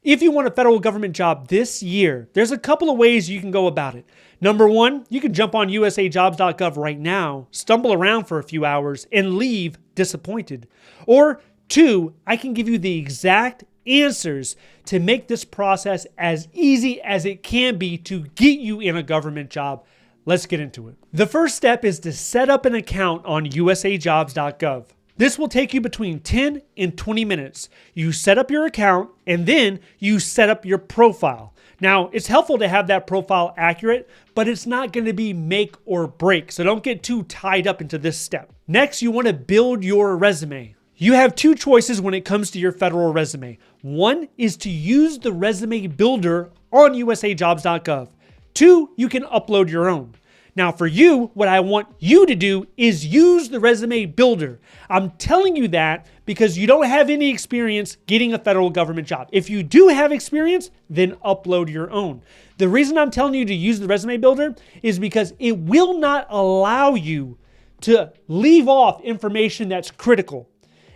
If you want a federal government job this year, there's a couple of ways you can go about it. Number one, you can jump on usajobs.gov right now, stumble around for a few hours, and leave disappointed. Or two, I can give you the exact answers to make this process as easy as it can be to get you in a government job. Let's get into it. The first step is to set up an account on usajobs.gov. This will take you between 10 and 20 minutes. You set up your account and then you set up your profile. Now, it's helpful to have that profile accurate, but it's not going to be make or break, so don't get too tied up into this step. Next, you want to build your resume. You have two choices when it comes to your federal resume. One is to use the resume builder on usajobs.gov. Two, you can upload your own. Now for you, what I want you to do is use the resume builder. I'm telling you that because you don't have any experience getting a federal government job. If you do have experience, then upload your own. The reason I'm telling you to use the resume builder is because it will not allow you to leave off information that's critical.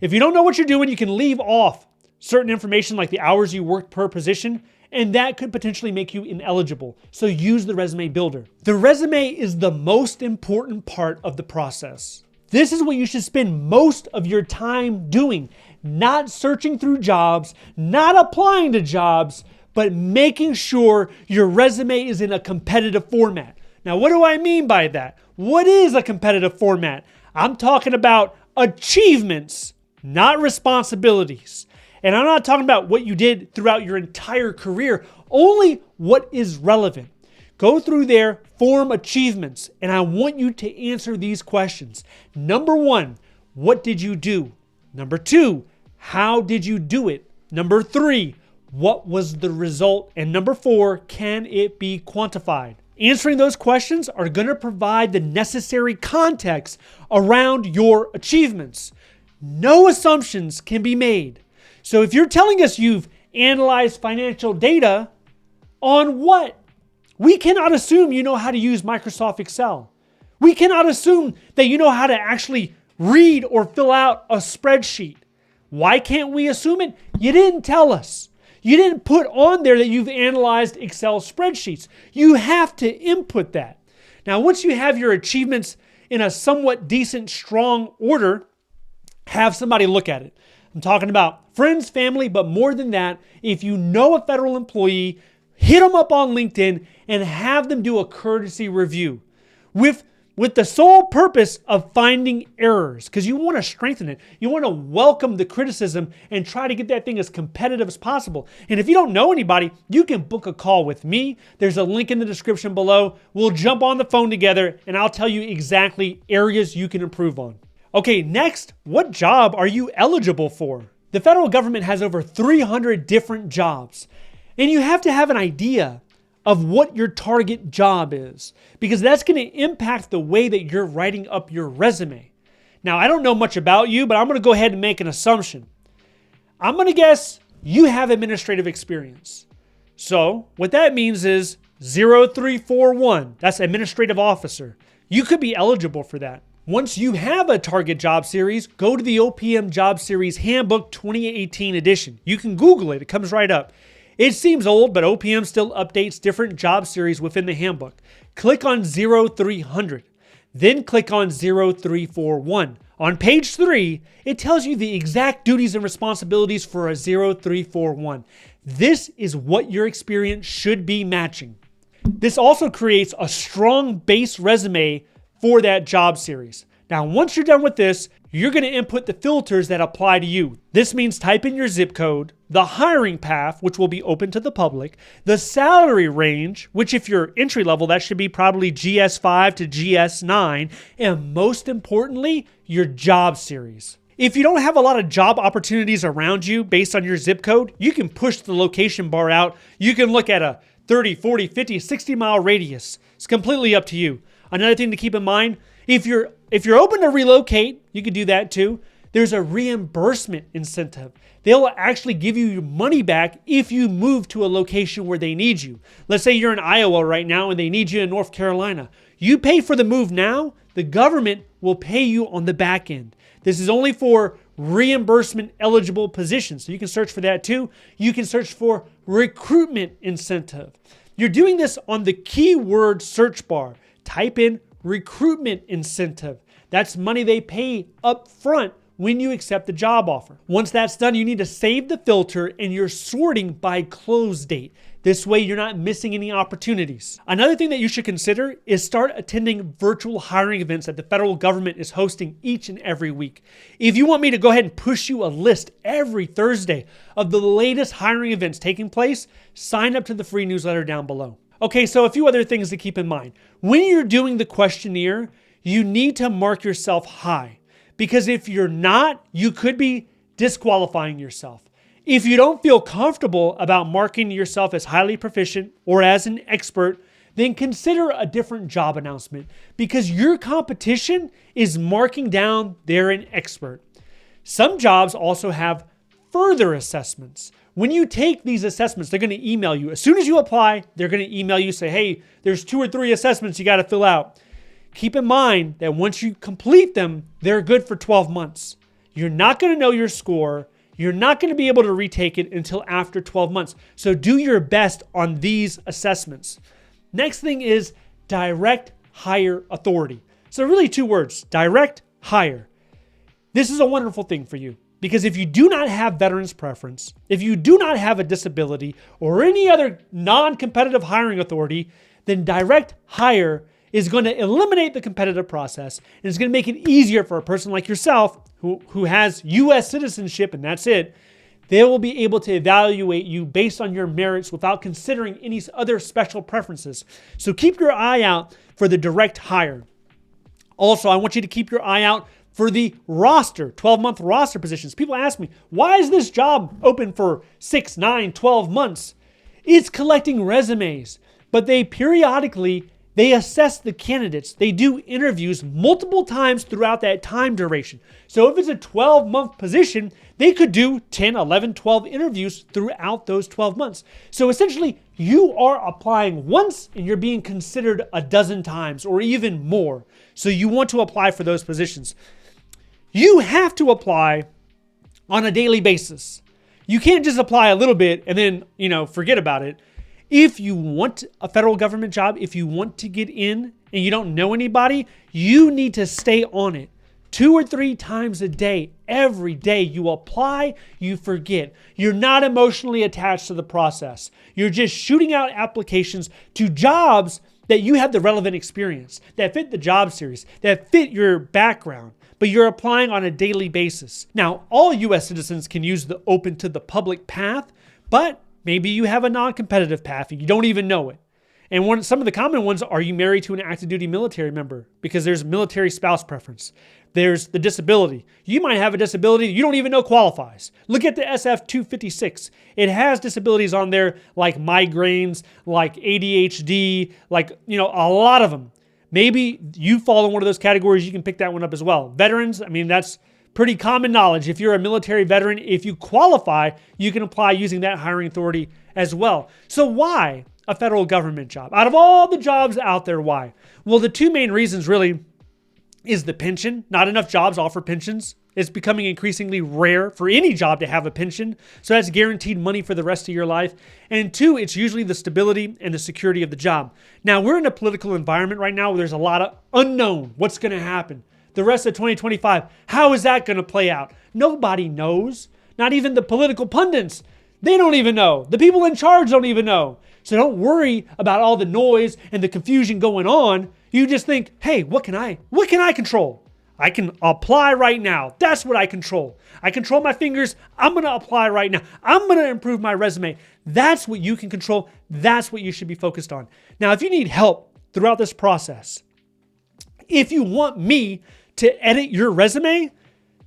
If you don't know what you're doing, you can leave off certain information like the hours you worked per position, and that could potentially make you ineligible. So use the resume builder. The resume is the most important part of the process. This is what you should spend most of your time doing, not searching through jobs, not applying to jobs, but making sure your resume is in a competitive format. Now, what do I mean by that? What is a competitive format? I'm talking about achievements, not responsibilities. And I'm not talking about what you did throughout your entire career, only what is relevant. Go through there, form achievements, and I want you to answer these questions. Number one, what did you do? Number two, how did you do it? Number three, what was the result? And number four, can it be quantified? Answering those questions are going to provide the necessary context around your achievements. No assumptions can be made. So if you're telling us you've analyzed financial data, on what? We cannot assume you know how to use Microsoft Excel. We cannot assume that you know how to actually read or fill out a spreadsheet. Why can't we assume it? You didn't tell us. You didn't put on there that you've analyzed Excel spreadsheets. You have to input that. Now, once you have your achievements in a somewhat decent, strong order, have somebody look at it. I'm talking about friends, family, but more than that, if you know a federal employee, hit them up on LinkedIn and have them do a courtesy review with the sole purpose of finding errors, because you want to strengthen it. You want to welcome the criticism and try to get that thing as competitive as possible. And if you don't know anybody, you can book a call with me. There's a link in the description below. We'll jump on the phone together and I'll tell you exactly areas you can improve on. Okay, next, what job are you eligible for? The federal government has over 300 different jobs, and you have to have an idea of what your target job is, because that's going to impact the way that you're writing up your resume. Now, I don't know much about you, but I'm going to go ahead and make an assumption. I'm going to guess you have administrative experience. So what that means is 0341, that's administrative officer. You could be eligible for that. Once you have a target job series, go to the OPM Job Series Handbook 2018 edition. You can Google it. It comes right up. It seems old, but OPM still updates different job series within the handbook. Click on 0300. Then click on 0341. On page 3, it tells you the exact duties and responsibilities for a 0341. This is what your experience should be matching. This also creates a strong base resume for that job series. Now, once you're done with this, you're going to input the filters that apply to you. This means type in your zip code, the hiring path, which will be open to the public, the salary range, which if you're entry level, that should be probably GS5 to GS9, and most importantly, your job series. If you don't have a lot of job opportunities around you based on your zip code, you can push the location bar out. You can look at a 30, 40, 50, 60 mile radius. It's completely up to you. Another thing to keep in mind, if you're open to relocate, you can do that too. There's a reimbursement incentive. They'll actually give you your money back if you move to a location where they need you. Let's say you're in Iowa right now and they need you in North Carolina. You pay for the move now, the government will pay you on the back end. This is only for reimbursement eligible positions. So you can search for that too. You can search for recruitment incentive. You're doing this on the keyword search bar. Type in recruitment incentive. That's money they pay up front when you accept the job offer. Once that's done, you need to save the filter and you're sorting by close date. This way you're not missing any opportunities. Another thing that you should consider is start attending virtual hiring events that the federal government is hosting each and every week. If you want me to go ahead and push you a list every Thursday of the latest hiring events taking place, sign up to the free newsletter down below. Okay, so a few other things to keep in mind. When you're doing the questionnaire, you need to mark yourself high, because if you're not, you could be disqualifying yourself. If you don't feel comfortable about marking yourself as highly proficient or as an expert, then consider a different job announcement, because your competition is marking down they're an expert. Some jobs also have further assessments. When you take these assessments, they're going to email you. As soon as you apply, they're going to email you, say, hey, there's 2 or 3 assessments you got to fill out. Keep in mind that once you complete them, they're good for 12 months. You're not going to know your score. You're not going to be able to retake it until after 12 months. So do your best on these assessments. Next thing is direct hire authority. So really 2 words, direct hire. This is a wonderful thing for you, because if you do not have veterans preference, if you do not have a disability or any other non-competitive hiring authority, then direct hire is going to eliminate the competitive process, and it's going to make it easier for a person like yourself who has U.S. citizenship, and that's it. They will be able to evaluate you based on your merits without considering any other special preferences. So keep your eye out for the direct hire. Also, I want you to keep your eye out for the roster, 12-month roster positions. People ask me, why is this job open for 6, 9, 12 months? It's collecting resumes, but they periodically assess the candidates. They do interviews multiple times throughout that time duration. So if it's a 12-month position, they could do 10, 11, 12 interviews throughout those 12 months. So essentially, you are applying once and you're being considered a dozen times or even more. So you want to apply for those positions. You have to apply on a daily basis. You can't just apply a little bit and then, forget about it. If you want a federal government job, if you want to get in and you don't know anybody, you need to stay on it 2 or 3 times a day. Every day you apply, you forget. You're not emotionally attached to the process. You're just shooting out applications to jobs that you have the relevant experience, that fit the job series, that fit your background, but you're applying on a daily basis. Now, all U.S. citizens can use the open to the public path, but maybe you have a non-competitive path and you don't even know it. And some of the common ones are, you married to an active duty military member, because there's military spouse preference. There's the disability. You might have a disability you don't even know qualifies. Look at the SF-256. It has disabilities on there like migraines, like ADHD, like, a lot of them. Maybe you fall in one of those categories. You can pick that one up as well. Veterans, that's pretty common knowledge. If you're a military veteran, if you qualify, you can apply using that hiring authority as well. So why a federal government job? Out of all the jobs out there, why? Well, the 2 main reasons really is the pension. Not enough jobs offer pensions. It's becoming increasingly rare for any job to have a pension. So that's guaranteed money for the rest of your life. And 2, it's usually the stability and the security of the job. Now, we're in a political environment right now where there's a lot of unknown. What's going to happen? The rest of 2025, how is that going to play out? Nobody knows. Not even the political pundits. They don't even know. The people in charge don't even know. So don't worry about all the noise and the confusion going on. You just think, hey, what can I control? I can apply right now. That's what I control. I control my fingers. I'm going to apply right now. I'm going to improve my resume. That's what you can control. That's what you should be focused on. Now, if you need help throughout this process, if you want me to edit your resume,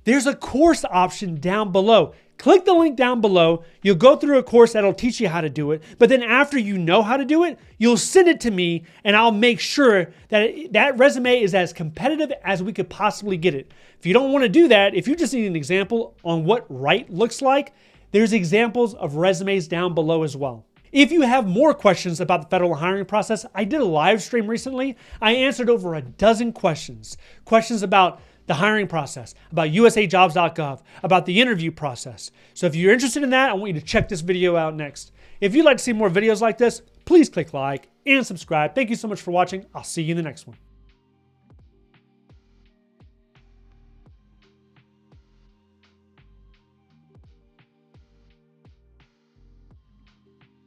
there's a course option down below. Click the link down below. You'll go through a course that'll teach you how to do it. But then after you know how to do it, you'll send it to me and I'll make sure that that resume is as competitive as we could possibly get it. If you don't want to do that, if you just need an example on what right looks like, there's examples of resumes down below as well. If you have more questions about the federal hiring process, I did a live stream recently. I answered over a dozen questions. Questions about the hiring process, about usajobs.gov, about the interview process. So if you're interested in that, I want you to check this video out next. If you'd like to see more videos like this, please click like and subscribe. Thank you so much for watching. I'll see you in the next one.